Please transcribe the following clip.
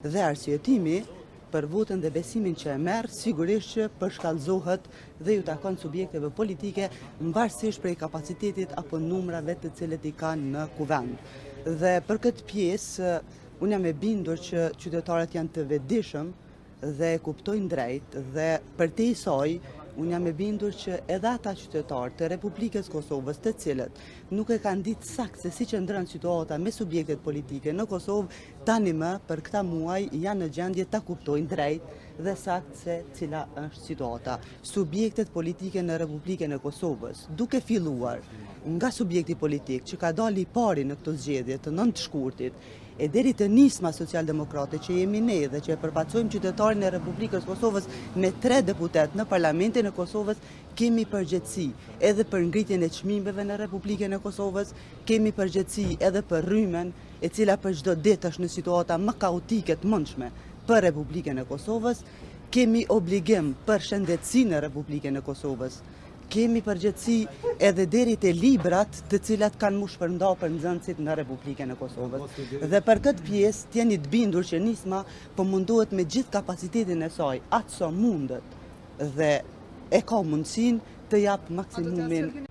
Dhe arsyetimi për votën dhe besimin që e merr sigurisht që përshkallëzohet dhe ju takon subjekteve politike mbarësisht prej kapacitetit apo numrave të cilët i kanë në kuvend. Dhe për këtë pjesë unë jam e bindur që qytetarët janë të vetëdijshëm dhe e kuptojnë drejt dhe për te i saj unë jam e bindur që edhe ata qytetarë të Republikës Kosovës të cilët nuk e kanë ditë sakt se si qëndron situata me subjektet politike në Kosovë, tani më për këta muaj janë në gjendje ta kuptojnë drejt dhe sakt se cila është situata. Subjektet politike në Republikën e Kosovës, duke filluar nga subjekti politik që ka dalë i pari në këto zgjedhje të 9 shkurtit, e deri të nisma socialdemokrate që jemi ne dhe që e përfaqësojmë qytetarin e Republikës Kosovës me 3 deputet në Parlamentin e Kosovës, kemi përgjegjësi edhe për ngritjen e çmimeve në Republikën e Kosovës, kemi përgjegjësi edhe për rrymen e cila për çdo ditë është në situata më kaotike të mundshme për Republikën e Kosovës, kemi obligim për shëndetësinë në Republikën e Kosovës. Kemi përgjegjësi edhe deri te librat të cilat kanë mu shpërnda për nxënësit në Republikën e Kosovës. Dhe për këtë pjesë t'jeni të bindur që nisma po munduhet me gjithë kapacitetin e saj, atë sa mundet dhe e ka mundësinë të jap maksimumin